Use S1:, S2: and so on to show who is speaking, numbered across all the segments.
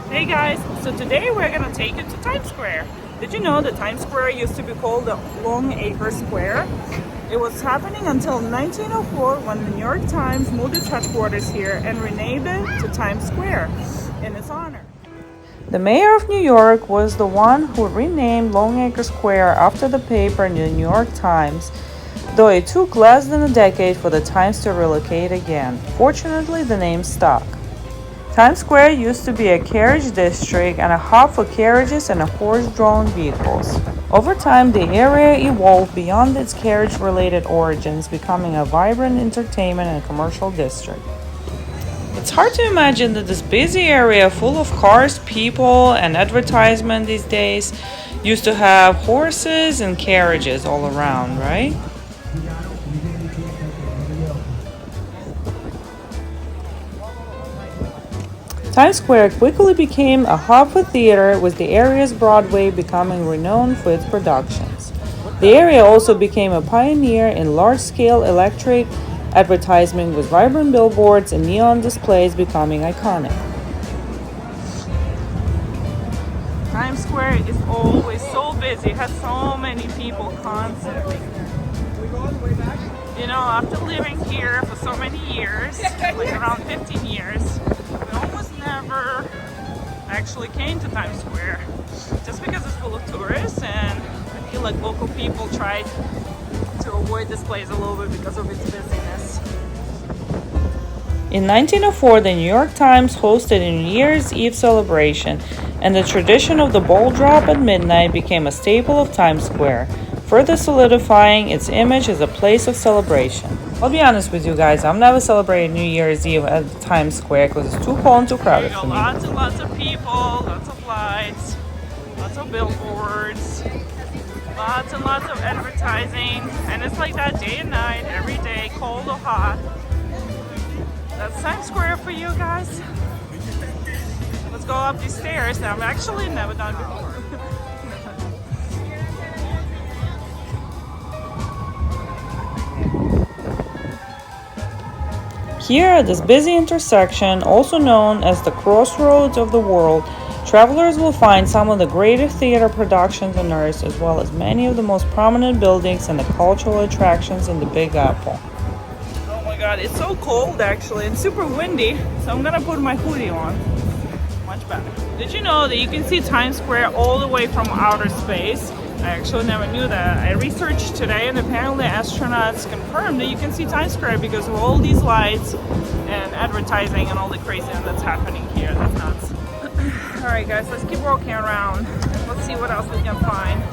S1: Hey guys, so today we're gonna take you to Times Square. Did you know that Times Square used to be called the Longacre Square? It was happening until 1904 when the New York Times moved its headquarters here and renamed it to Times Square in its honor. The mayor of New York was the one who renamed Longacre Square after the paper in the New York Times, though it took less than a decade for the Times to relocate again. Fortunately, the name stuck. Times Square used to be a carriage district and a hub for carriages and horse-drawn vehicles. Over time, the area evolved beyond its carriage-related origins, becoming a vibrant entertainment and commercial district. It's hard to imagine that this busy area full of cars, people, and advertisement these days used to have horses and carriages all around, right? Times Square quickly became a hub for theater, with the area's Broadway becoming renowned for its productions. The area also became a pioneer in large-scale electric advertising, with vibrant billboards and neon displays becoming iconic. Times Square is always so busy, it has so many people constantly. You know, after living here for so many years, like around 15 years, we almost never actually came to Times Square, just because it's full of tourists, and I feel like local people tried to avoid this place a little bit because of its busyness. In 1904, the New York Times hosted a New Year's Eve celebration, and the tradition of the ball drop at midnight became a staple of Times Square, further solidifying its image as a place of celebration. I'll be honest with you guys, I've never celebrated New Year's Eve at Times Square because it's too cold and too crowded for me. Lots and lots of people, lots of lights, lots of billboards, lots and lots of advertising, and it's like that day and night, every day, cold or hot. That's Times Square for you guys. Let's go up these stairs that I've actually never done before. Here at this busy intersection, also known as the crossroads of the world, travelers will find some of the greatest theater productions on earth, as well as many of the most prominent buildings and the cultural attractions in the Big Apple. Oh my god, it's so cold actually, and super windy, so I'm gonna put my hoodie on. Much better. Did you know that you can see Times Square all the way from outer space? I actually never knew that. I researched today, and apparently astronauts confirmed that you can see Times Square because of all these lights and advertising and all the craziness that's happening here. That's nuts. Alright guys, let's keep walking around. Let's see what else we can find.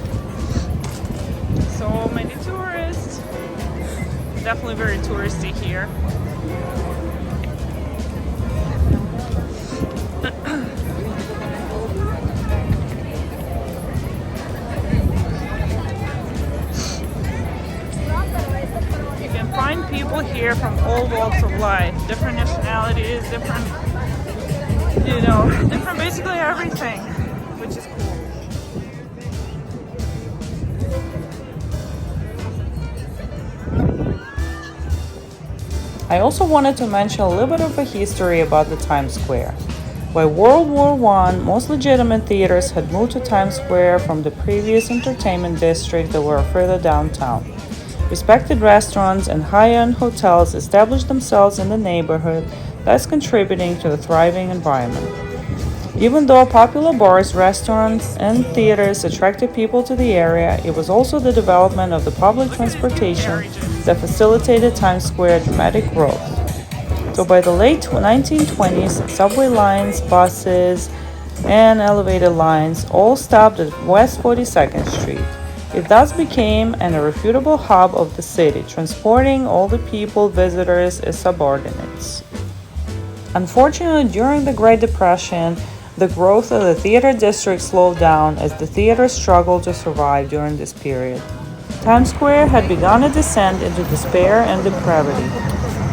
S1: So many tourists. Definitely very touristy here. Find people here from all walks of life, different nationalities, different basically everything, which is cool. I also wanted to mention a little bit of a history about the Times Square. By World War I, most legitimate theaters had moved to Times Square from the previous entertainment district that were further downtown. Respected restaurants and high-end hotels established themselves in the neighborhood, thus contributing to the thriving environment. Even though popular bars, restaurants, and theaters attracted people to the area, it was also the development of the public transportation that facilitated Times Square's dramatic growth. So by the late 1920s, subway lines, buses, and elevated lines all stopped at West 42nd Street. It thus became an irrefutable hub of the city, transporting all the people, visitors, as subordinates. Unfortunately, during the Great Depression, the growth of the theater district slowed down as the theater struggled to survive during this period. Times Square had begun a descent into despair and depravity.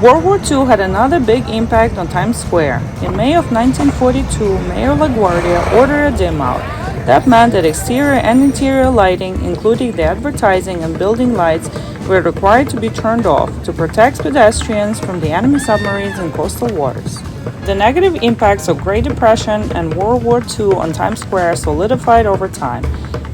S1: World War II had another big impact on Times Square. In May of 1942, Mayor LaGuardia ordered a dim-out. That meant that exterior and interior lighting, including the advertising and building lights, were required to be turned off to protect pedestrians from the enemy submarines in coastal waters. The negative impacts of Great Depression and World War II on Times Square solidified over time.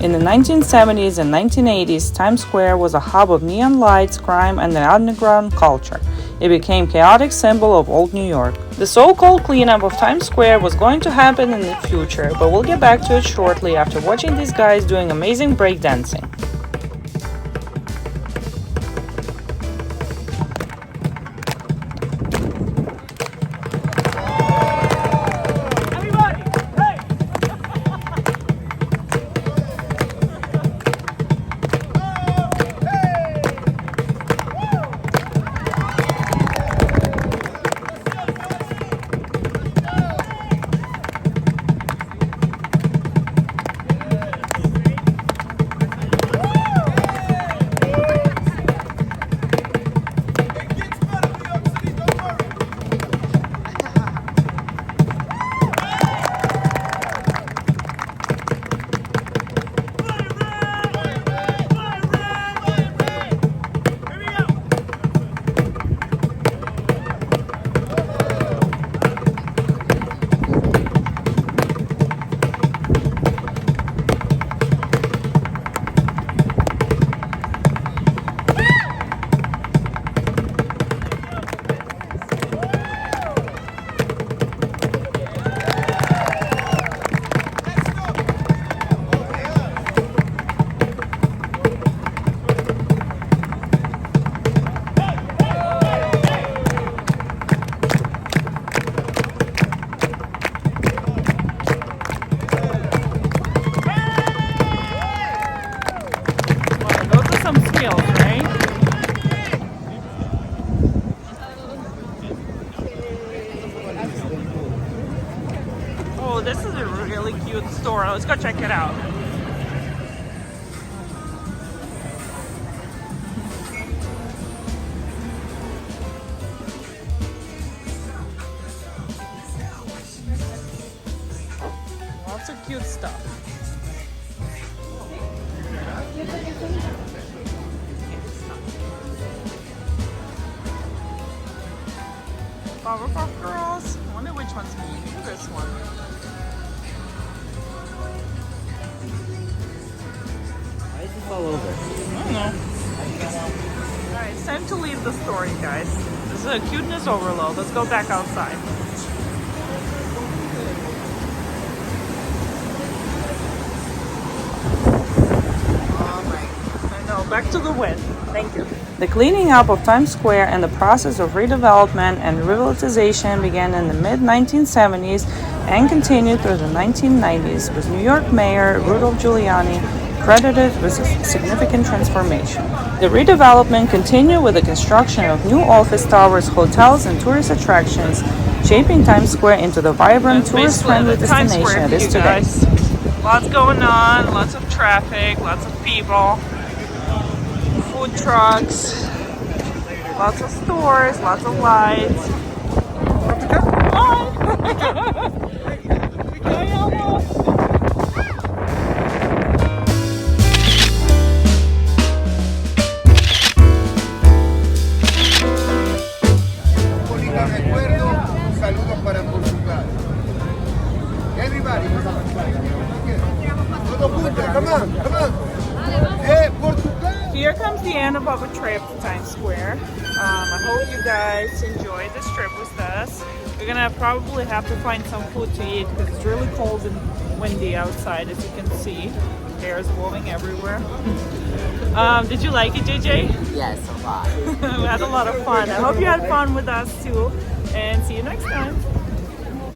S1: In the 1970s and 1980s, Times Square was a hub of neon lights, crime, and the underground culture. It became a chaotic symbol of old New York. The so-called cleanup of Times Square was going to happen in the future, but we'll get back to it shortly after watching these guys doing amazing breakdancing. Oh, this is a really cute store. Let's go check it out. Lots of cute stuff. Powerpuff Girls. I wonder which one's me. This one.
S2: Why is this all over?
S1: I don't know. Alright, it's time to leave the store, you guys. This is a cuteness overload. Let's go back outside. I know, back to the wind. Thank you. The cleaning up of Times Square and the process of redevelopment and revitalization began in the mid-1970s and continued through the 1990s, with New York Mayor Rudolph Giuliani credited with a significant transformation. The redevelopment continued with the construction of new office towers, hotels, and tourist attractions, shaping Times Square into the vibrant, tourist-friendly destination it is today. Lots going on, lots of traffic, lots of people. Food trucks, lots of stores, lots of lights.
S3: Saludos para Portugal. Everybody, come on, come on. Hey, Portugal.
S1: Here comes the end of our trip to Times Square. I hope you guys enjoyed this trip with us. We're gonna probably have to find some food to eat because it's really cold and windy outside, as you can see. Hair is blowing everywhere. Did you like it, JJ?
S2: Yes, a lot.
S1: We had a lot of fun. I hope you had fun with us too. And see you next time.